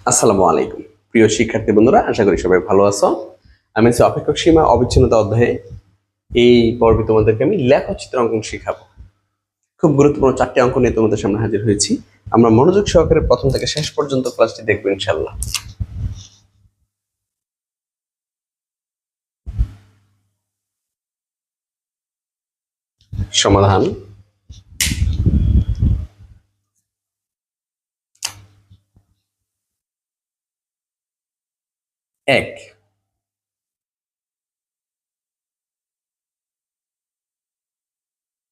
আসসালামু আলাইকুম প্রিয় শিক্ষার্থী বন্ধুরা, আশা করি সবাই ভালো আছো। আমি আছি অপেক্ষক সীমা অবিচ্ছিন্নতা অধ্যায়ে। এই পর্বে তোমাদেরকে আমি লেখচিত্র অঙ্কন শেখাবো। খুব গুরুত্বপূর্ণ 4টি অঙ্ক নিয়ে তোমাদের সামনে হাজির হয়েছি। আমরা মনোযোগ সহকারে প্রথম থেকে শেষ পর্যন্ত ক্লাসটি দেখবো ইনশাআল্লাহ। সমাধান: এক,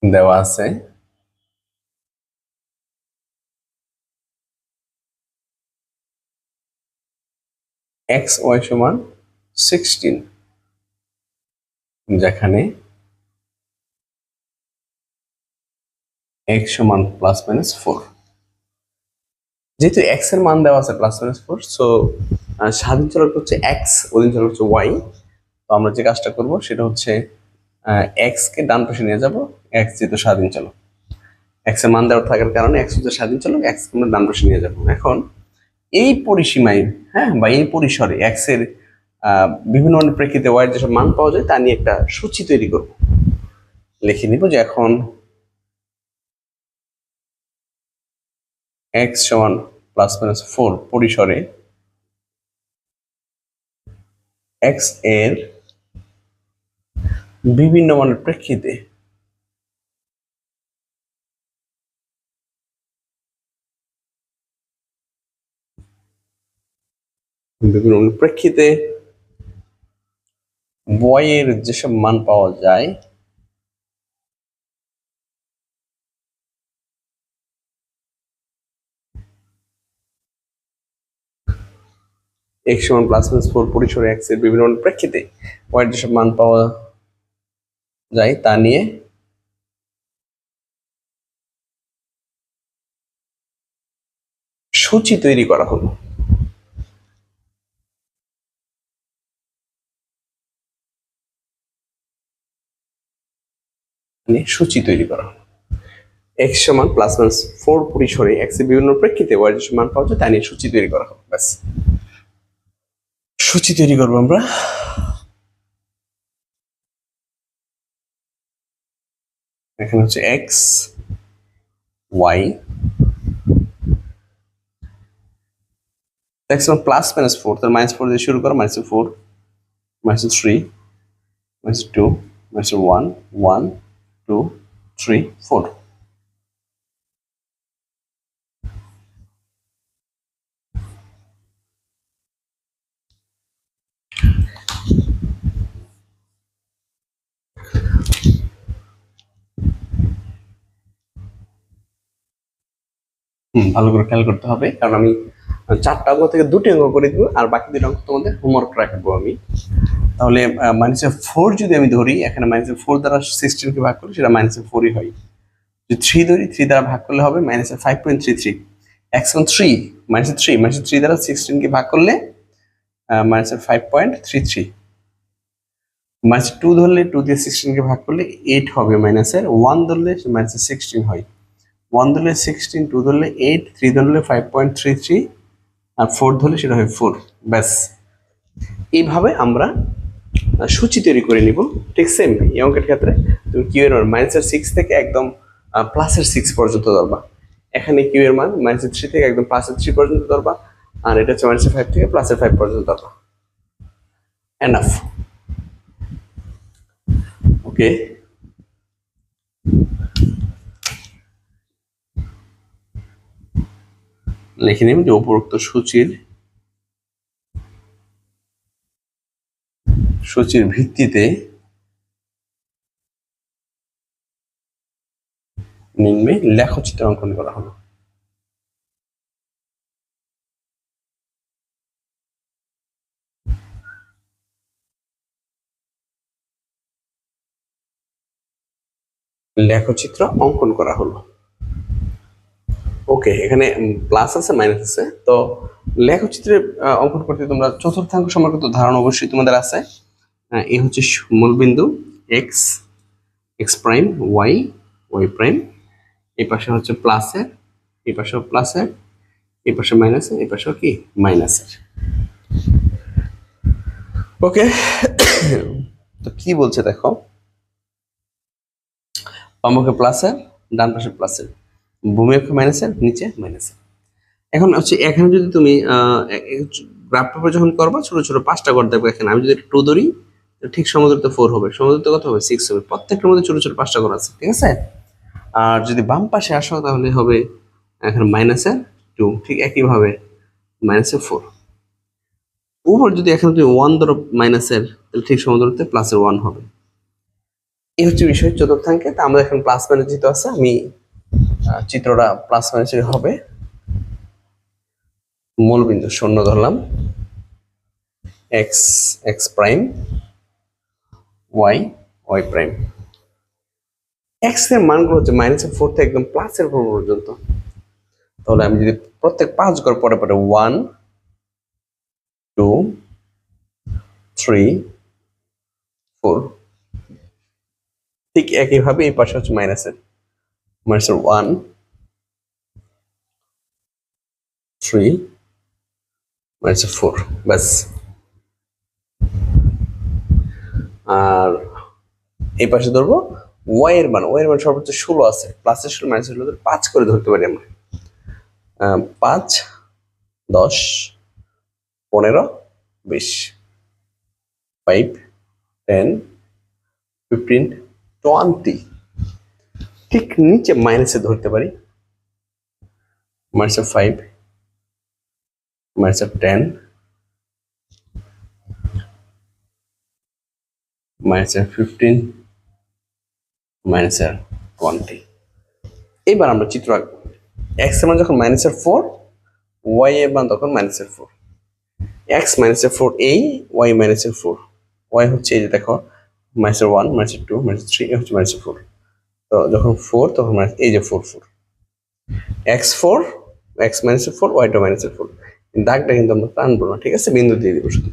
দেওয়া আছে xy সমান 16, যেখানে x সমান প্লাস মাইনাস 4। যেহেতু x এর মান দেওয়া আছে প্লাস মাইনাস 4, সো স্বাধীন চলক হচ্ছে x, অধীন চলক হচ্ছে y। তো আমরা যে কাজটা করব সেটা হচ্ছে এক্স কে ডান পাশে নিয়ে যাব। এক্স যেহেতু স্বাধীন চলক, এক্স এর মান দেওয়া থাকার কারণে এক্স হচ্ছে স্বাধীন চলক, এক্স কে আমরা ডান পাশে নিয়ে যাব। এখন এই পরিসীমায়, হ্যাঁ, বা এই পরিসরে এক্স এর বিভিন্ন প্রেক্ষিতে ওয়াই যেসব মান পাওয়া যায় তা নিয়ে একটা সূচি তৈরি করব। লিখে নিব যে এখন এক্স সমান প্লাস মাইনাস 4 পরিসরে এক্স এর বিভিন্ন মানের প্রেক্ষিতে বয়ের যেসব মান পাওয়া যায় x সমান প্লাস মাইনাস 4 পরিসরে x এর বিভিন্ন প্রেক্ষিতে y এর যেসব মান পাওয়া যায় তা নিয়ে সূচি তৈরি করা হলো। সূচি তৈরি করা হলো। x সমান প্লাস মাইনাস 4 পরিসরে x এর বিভিন্ন প্রেক্ষিতে y এর যেসব মান পাওয়া যায় তা নিয়ে সূচি তৈরি করা হলো। ব্যাস, সূচি তৈরি করবো আমরা। এখানে হচ্ছে x y, x সমান প্লাস মাইনাস 4, তার মাইনাস 4 দিয়ে শুরু করো, মাইনাস 4, মাইনাস 3, মাইনাস 2, মাইনাস 1, 1, 2, 3, 4। ভালো করে খেয়াল করতে হবে, কারণ আমি 4টা অঙ্ক থেকে 2টি অঙ্ক করে দিব, আর বাকি 2টা অঙ্ক তোমাদের হোমওয়ার্ক রাখবো আমি। তাহলে মাইনাসের 4 যদি আমি ধরি, এখানে মাইনাসের 4 দ্বারা 16 কে ভাগ করলে সেটা মাইনাসের 4ই হয়। যদি 3 ধরি, 3 দ্বারা ভাগ করলে হবে মাইনাসের 5.33। x সমান 3, মাইনাসের 3 দ্বারা 16 কে ভাগ করলে মাইনাসের 5.33। মাইনাস 2 ধরলে 2 দিয়ে 16 কে ভাগ করলে 8 হবে মাইনাসের। 1 ধরলে মাইনাসের 16 হয়। 1 ধরলে 16, 2 ধরলে 8, 3 ধরলে 5.33, আর 4 ধরলে সেটা হয় 4। ব্যাস, এইভাবে আমরা সূচি তৈরি করে নিব। ঠিক সেম এই অঙ্কের ক্ষেত্রে তুমি কিউ এর মান মাইনাসের 6 থেকে একদম প্লাসের 6 পর্যন্ত ধরবা। এখানে কিউ এর মান মাইনাসের 3 থেকে একদম প্লাসের 3 পর্যন্ত ধরবা, আর এটা হচ্ছে মাইনাসের 5 থেকে প্লাসের 5 পর্যন্ত ধরবা। এনাফ। ওকে, লিখে নিব যে উপরোক্ত সূচির ভিত্তিতে নিম্নে লেখচিত্র অঙ্কন করা হলো। লেখচিত্র অঙ্কন করা হলো। ওকে, এখানে প্লাস আছে মাইনাস আছে। তো লেখচিত্রে অঙ্কন করতে তোমরা চতুর্থাংশ সম্পর্কিত ধারণা অবশ্যই তোমাদের আছে। এই হচ্ছে মূলবিন্দু X, X prime, Y, Y prime. এই পাশে হচ্ছে প্লাসের, এই পাশেও প্লাসের, এই পাশে মাইনাসের, এই পাশেও কি মাইনাসের। ওকে, তো কি বলছে দেখো, বামপক্ষে প্লাসের, ডান পাশে প্লাসের, ভূমি অক্ষে মাইনাসের, নিচে মাইনাসের। এখন হচ্ছে এখানে যদি তুমি গ্রাফ পেপার যখন করবা ছোট ছোট 5টা ঘর দেখবে। এখানে আমি যদি 2 ধরি, ঠিক সমদূরত্ব 4 হবে, সমদূরত্ব কত হবে 6 হবে। প্রত্যেকটার মধ্যে ছোট ছোট 5টা ঘর আছে, ঠিক আছে। আর যদি বাম পাশে আসো তাহলে হবে এখানে মাইনাসের 2, ঠিক একইভাবে মাইনাসের 4। উপর যদি এখানে তুমি 1 ধরো মাইনাসের, তাহলে ঠিক সমদূরত্বে প্লাসের 1 হবে। এই হচ্ছে বিষয় চতুর্থাঙ্কে। তা আমাদের এখন প্লাস মাইনাস যেহেতু আছে, আমি চিত্রটা প্লাস মাইনাসের হবে। মূল বিন্দু 0 ধরলাম, X X prime, Y Y prime. X এর মানগুলো হচ্ছে -4 থেকে একদম +4 পর্যন্ত। তাহলে আমি যদি প্রত্যেক 5 ঘর পরে পরে 1 2 3 4, ঠিক একইভাবে এই পাশে হচ্ছে মাইনাসের 1 3 -4, ব্যাস। আর এই পাশে ধরবো ওয়াই এর মান, সর্বোচ্চ 16 আছে, প্লাসের 16 মাইনাসের 16, 5 করে ধরতে পারি আমরা। 5 10 15 20, 5 10 15 20। ঠিক নিচে মাইনাসে ধরতে পারি, -5 -10 -15 -20। এবার আমরা চিত্র আঁকবো। এক্স এর মান যখন -4, ওয়াই এর মান তখন -4। এক্স -4 এই, ওয়াই -4। ওয়াই হচ্ছে এই যে দেখো -1 -2 -3, এ হচ্ছে -4। তো যখন 4 তখন এই যে 4 4, x4 x -4 y2 -4। দাগটা কিন্তু আমরা টানবো না, ঠিক আছে, বিন্দু দিয়ে দিব শুধু।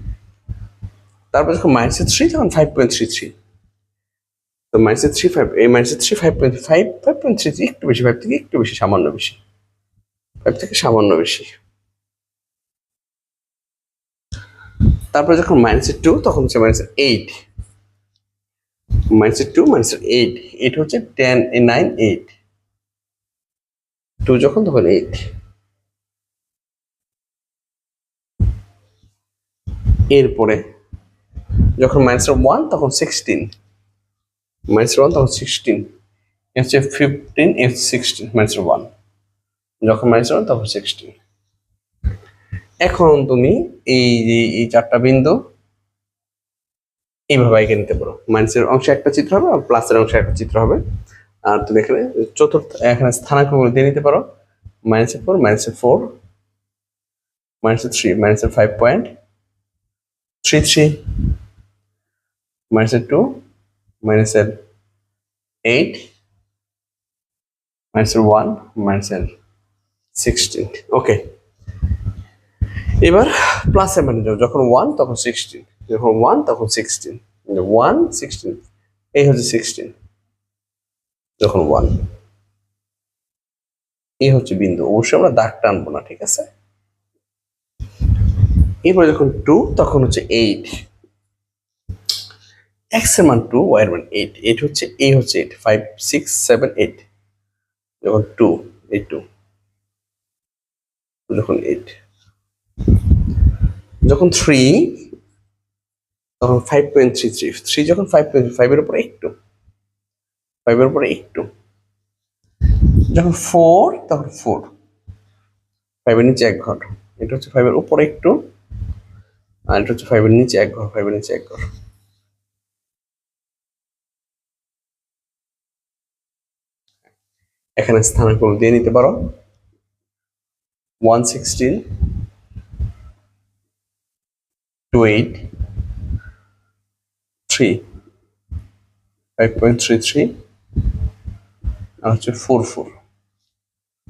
তারপর যখন -3 তখন 5.33। তো -3 5, এই -3 5.5 5.33, একটু বেশি, 5 থেকে একটু বেশি, সামান্য বেশি, 5 থেকে সামান্য বেশি। তারপর যখন -2 তখন হচ্ছে -8, -2 -8, 8 হচ্ছে 10 9 8, 2 যখন তখন 8। এরপরে যখন -1 তখন 16, -1 তখন 16, হচ্ছে 15 16 -1, যখন -1 তখন 16। এখন তুমি এই যে এই 4টা বিন্দু এইভাবে এঁকে নিতে পারো। মাইনাসের অংশে একটা চিত্র হবে আর প্লাসের অংশে একটা চিত্র হবে। আর তুমি এখানে চতুর্থ এখানে স্থানাঙ্কগুলো দিয়ে নিতে পারো, -4 -4 -3 -5.33 -2 -8 -1 -16। ওকে, এবার প্লাসের মানে যখন 1 তখন 16, যখন 1 তখন 16, 1 16, এই হচ্ছে 16 যখন 1। এই হচ্ছে বিন্দু, অবশ্যই আমরা দাগ টানবো না, ঠিক আছে। এরপরে যখন 2 তখন হচ্ছে 8, x এর মান 2, y এর মান 8, 8 হচ্ছে, এই হচ্ছে 8, 5 6 7 8, যখন 2 এই 2 যখন 8, যখন 3 তখন 5.33, 3 যখন 5.5 এর উপরে একটু, 5 এর উপরে একটু, যখন 4 তখন 4, 5 এর নিচে এক ঘর, এটা হচ্ছে 5 এর উপরে একটু, আর এটা হচ্ছে 5 এর নিচে এক ঘর, 5 এর নিচে এক ঘর। এখানে স্থানাঙ্ক দিয়ে নিতে পারো, 116 2 8 3 5.33 আর হচ্ছে 4 4।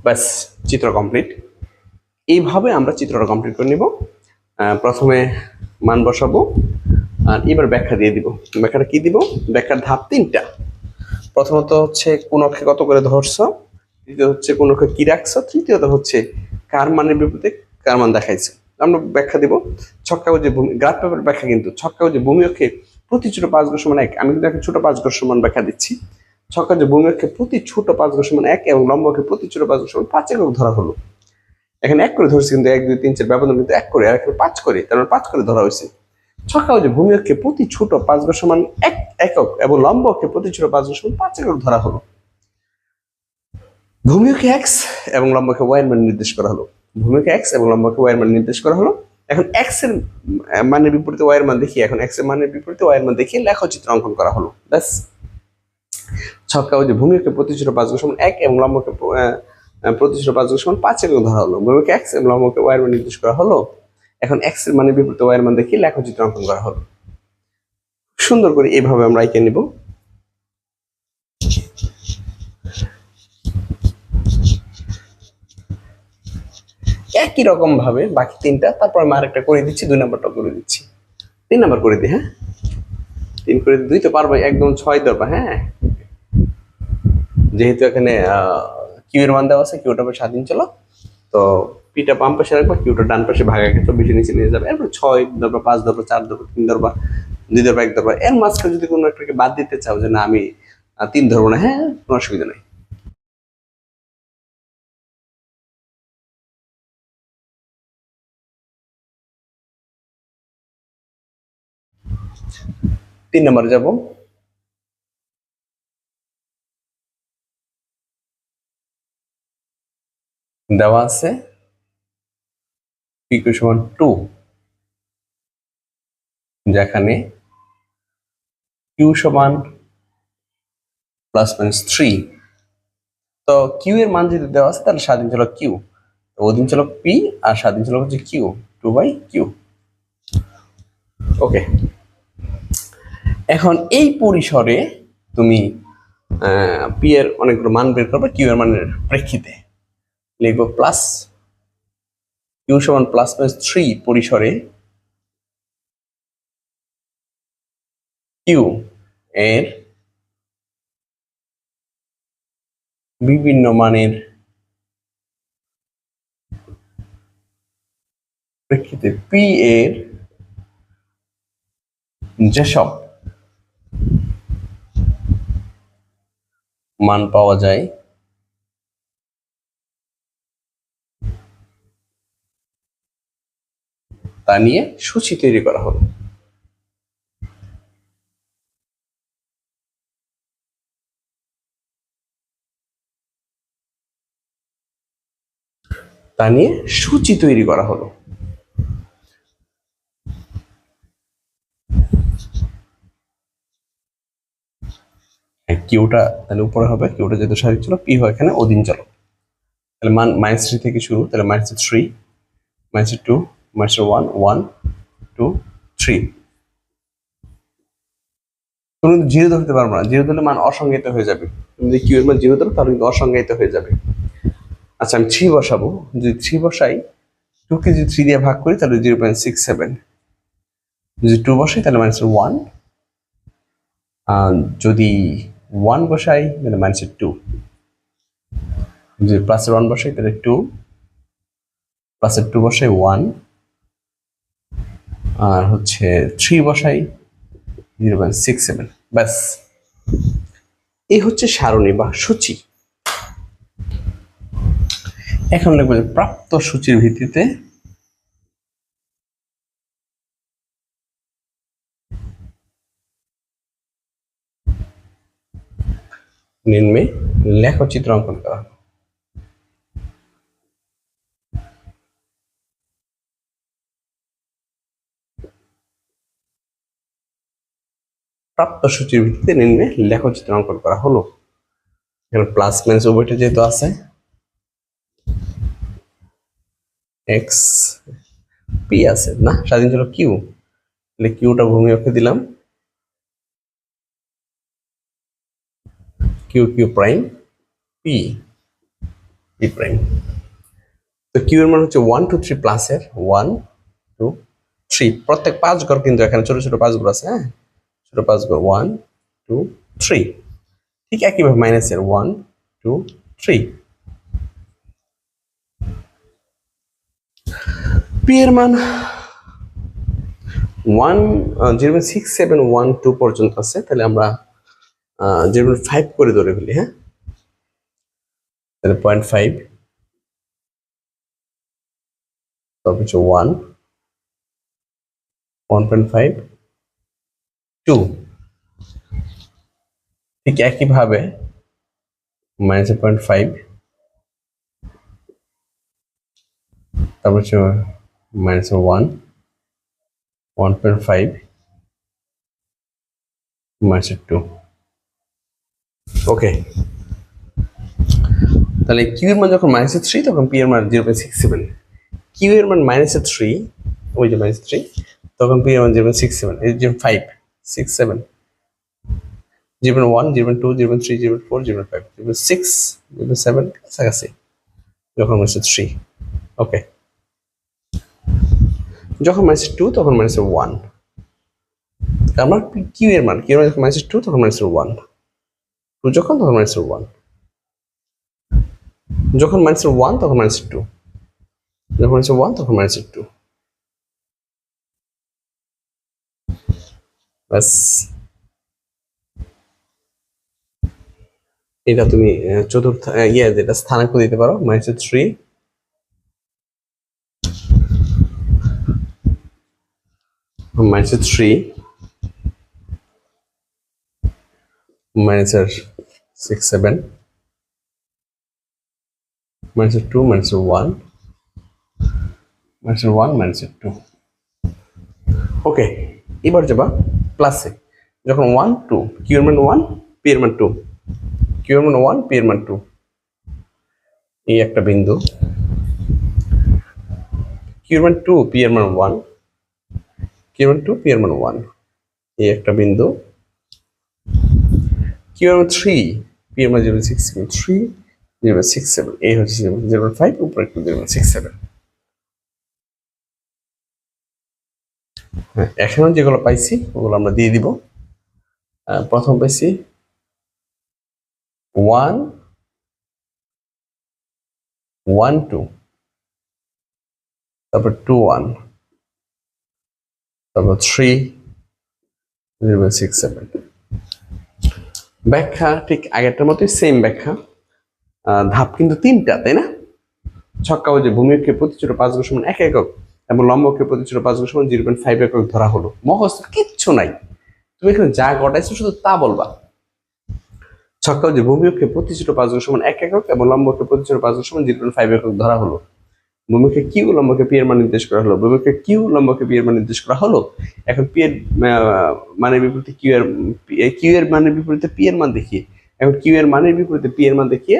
ব্যাস, চিত্র কমপ্লিট। এইভাবে আমরা চিত্রটা কমপ্লিট করে নিব। প্রথমে মান বসাবো আর এবার ব্যাখ্যা দিয়ে দিব। ব্যাখ্যাটা কি দিব? ব্যাখ্যার ধাপ 3টা। প্রথমত হচ্ছে কোন অক্ষে কত করে ধরছো, দ্বিতীয় হচ্ছে কোন অক্ষে কি রাখছো, তৃতীয়ত হচ্ছে কার মানের বিপরীতে কার মান দেখাইছে। আমরা ব্যাখ্যা দিব। ছক্কা যে ভূমি গ্রাফ পেপার ব্যাখ্যা, কিন্তু ছক্কা যে ভূমি অক্ষে প্রতি ছোট 5 ঘর সমান 1, আমি কিন্তু একটা ছোট 5 ঘর সমান ব্যাখ্যা দিচ্ছি। ছক্কা যে ভূমি অক্ষে প্রতি ছোট 5 ঘর সমান 1 এবং লম্ব অক্ষে প্রতি ছোট 5 ঘর সমান 5 একক ধরা হলো। এখানে 1 করে ধরছি, কিন্তু 1 2 3 4 ব্যবধান কিন্তু 1 করে, আর এখানে 5 করে, তার মানে 5 করে ধরা হয়েছে। ছক্কা যে ভূমি অক্ষে প্রতি ছোট 5 ঘর সমান 1 একক এবং লম্ব অক্ষে প্রতি ছোট 5 ঘর সমান 5 একক ধরা হলো। ভূমি অক্ষে x এবং লম্ব অক্ষে y এর মান নির্দেশ করা হলো। ভূমি অক্ষে x এবং লম্ব অক্ষে y এর মান নির্দেশ করা হলো। এখন x এর মানের বিপরীতে y এর মান দেখি, এখন x এর মানের বিপরীতে y এর মান দেখিয়ে লেখচিত্র অঙ্কন করা হলো। ব্যাস। ছক্কা যে ভূমি অক্ষে প্রতি ছোট 5 ঘর সমান 1 এবং লম্ব অক্ষে প্রতি ছোট 5 ঘর সমান 5 একক ধরা হলো। ভূমি অক্ষে x এবং লম্ব অক্ষে y এর মান নির্দেশ করা হলো। এখন x এর মানের বিপরীতে y এর মান দেখিয়ে লেখচিত্র অঙ্কন করা হলো। সুন্দর করে এইভাবে আমরা এঁকে নিব। একই রকম ভাবে বাকি 3টা, তারপর আমি আরেকটা করে দিচ্ছি, 2 নাম্বারটা করে দিচ্ছি। 3 নাম্বার করে দিই। হ্যাঁ, 3 করে দিই। 2 তো পারবো, একদম 6 ধরবা। হ্যাঁ, যেহেতু এখানে কিউ এর মান দেওয়া আছে, কিউটা স্বাধীন চলো, তো পিটা বাম পাশে রাখবা, কিউটা ডান পাশে ভাগা ক্ষেত্র বেশি নিচে নিয়ে যাবে। এরপর 6 ধরবা, 5 ধরবা, 4 ধরবা, 3 ধরবা, 2 ধরবা, 1 ধরবা। এর মাঝখানে যদি কোনো একটাকে বাদ দিতে চাও যে না আমি 3 ধরবো না, হ্যাঁ, কোনো অসুবিধা নেই। তিন নম্বরে যাব। দেওয়া আছে p সমান 2, যেখানে q সমান +-3। তো কিউ এর মান যদি দেওয়া আছে তাহলে স্বাধীন চলক কিউ, অধীন চলক পি, আর স্বাধীন চলক হচ্ছে কিউ, 2/q। ওকে, এখন এই পরিসরে তুমি পি এর অনেকগুলো মান বের করবে কিউ এর মানের প্রেক্ষিতে। লিখবো প্লাস কিউ সমান +-3 পরিসরে কিউ এর বিভিন্ন মানের প্রেক্ষিতে পি এর যেসব মান পাওয়া যায় তা নিয়ে সূচি তৈরি করা হলো। তা নিয়ে সূচি তৈরি করা হলো। কিউটা তাহলে উপরে হবে, কিউটা যেহেতু স্বাধীন চলক, পি হয় এখানে অধীন চলক। তাহলে মান -3 থেকে শুরু, তাহলে -3, -2, -1, 1, 2, 3। তুমি জিরো ধরতে পারবো না, জিরো ধরলে মান অসংজ্ঞায়িত হয়ে যাবে। তুমি যদি কিউ এর মান জিরো ধরো তাহলে কিন্তু অসংজ্ঞায়িত হয়ে যাবে। আচ্ছা, আমি 3 বসাবো। যদি 3 বসাই, 2 কে যদি 3 দিয়ে ভাগ করি তাহলে 0.67। যদি 2 বসাই তাহলে -1, যদি 1 বসাই তাহলে -2, যদি প্লাসের 1 বসাই তাহলে 2, প্লাসের 2 বসাই 1, আর হচ্ছে 3 বসাই 0.67। ব্যাস, এই হচ্ছে সারণী বা সূচি। এখন লিখবো যে প্রাপ্ত সূচির ভিত্তিতে নিম্নে লেখচিত্র অঙ্কন করা। প্রাপ্ত সূচির ভিত্তিতে নিম্নে লেখচিত্র অঙ্কন করা হলো। এখানে প্লাস মাইনাস উভয়টা যেহেতু আছে, এক্স পি আছে না, স্বাধীন চলক কিউ, তাহলে কিউটা ভূমি অক্ষে দিলাম, Q Q prime, P P prime. তো কিউ এর মান হচ্ছে 1 2 3 প্লাসের 1 2 3, প্রত্যেক 5 ঘর কিন্তু এখানে ছোট ছোট 5 ঘর আছে। হ্যাঁ, ছোট 5 ঘর 1 2 3। ঠিক একইভাবে মাইনাসের 1 2 3। পি এর মান 0.6712 পর্যন্ত আছে, তাহলে আমরা 0.5 করে ধরে ফেলি। হ্যাঁ, তাহলে 0.5, তারপর হচ্ছে 1, 1.5, 2। ঠিক একইভাবে -0.5, তারপর হচ্ছে -1, 1.5, -2। ওকে, তাহলে কিউ এর মান যখন -3 তখন পি এর মান 0.67, কিউ এর মান -3, ওই যে -3, তখন পি এর মান 0.67, এই যে 5, 6, 7, 0.1, 0.2, 0.3, 0.4, 0.5, 0.6, 0.7 কাছাকাছি যখন -3। ওকে, যখন -2 তখন -1, আমার কিউ এর মান যখন -2 তখন -1, 2 যখন তখন -1, যখন -1 তখন -2, যখন -1 তখন -2। বাস, এটা তুমি চতুর্থ যেটা স্থানাঙ্ক দিতে পারো, -3, -3, -6, 7, -2, -1, -1, -2। ওকে, এবার যাবা প্লাসে, যখন 1, 2, কিউ এর মান 1, পি এর মান 2, কিউ এর মান 1, পি এর মান 2, এই একটা বিন্দু, কিউ এর মান 2, পি এর মান 1, কিউ এর মান 2, পি এর মান 1, এই একটা বিন্দু, কিউ এর মান 3, পি এর মান 0.673, 0.67, এই হচ্ছে 0.5, উপরে একটু 0.67। হ্যাঁ, এখনো যেগুলো পাইছি ওগুলো আমরা দিয়ে দিব। প্রথম পাইছি 1, 1, 2, তারপর 2, 1, তারপর 3, 0.67। ব্যাখ্যা ঠিক আগেরটার মতোই, সেম ব্যাখ্যা। ধাপ কিন্তু 3টা, তাই না? ছক্কা যে ভূমিকে প্রতি ছোট 5 ঘর সমান 1 একক এবং লম্বকে প্রতি ছোট 5 ঘর সমান 0.5 একক ধরা হলো। মহস্ত কিচ্ছু নাই, তুমি এখানে যা ঘটাইছো শুধু তা বলবা। ছক্কা যে ভূমিকে প্রতি ছোট 5 ঘর সমান 1 একক এবং লম্বকে প্রতি ছোট 5 ঘর সমান 0.5 একক ধরা হলো। ভূমিকে কিউ, লম্বকে পি এর মান নির্দেশ করা হলো। ভূমিকে কিউ, লম্বকে পি এর মান নির্দেশ করা হলো। এখন পি এর মানের বিপরীতে কিউ এর মানের বিপরীতে পি এর মান দেখিয়ে, এখন কিউ এর মানের বিপরীতে পি এর মান দেখিয়ে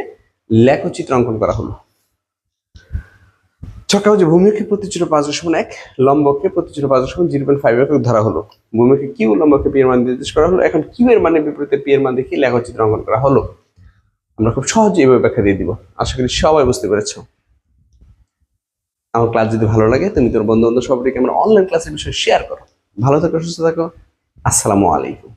লেখচিত্র অঙ্কন করা হলো। ছক্কা যে ভূমিকে প্রতি ছোট 5 ঘর সমান 1, লম্বকে প্রতি ছোট 5 ঘর সমান 0.5 একক ধরা হলো। ভূমিকে কিউ, লম্বকে পি এর মান নির্দেশ করা হলো। এখন কিউ এর মানের বিপরীতে পি এর মান দেখিয়ে লেখচিত্র অঙ্কন করা হলো। আমরা খুব সহজে এভাবে ব্যাখ্যা দিয়ে দিব। আশা করি সবাই বুঝতে পেরেছো। আমার ক্লাস যদি ভালো লাগে তুমি তোর বন্ধু বান্ধব সবাইকে আমার অনলাইন ক্লাসের বিষয়ে শেয়ার করো। ভালো থাকো, সুস্থ থাকো। আসসালামু আলাইকুম।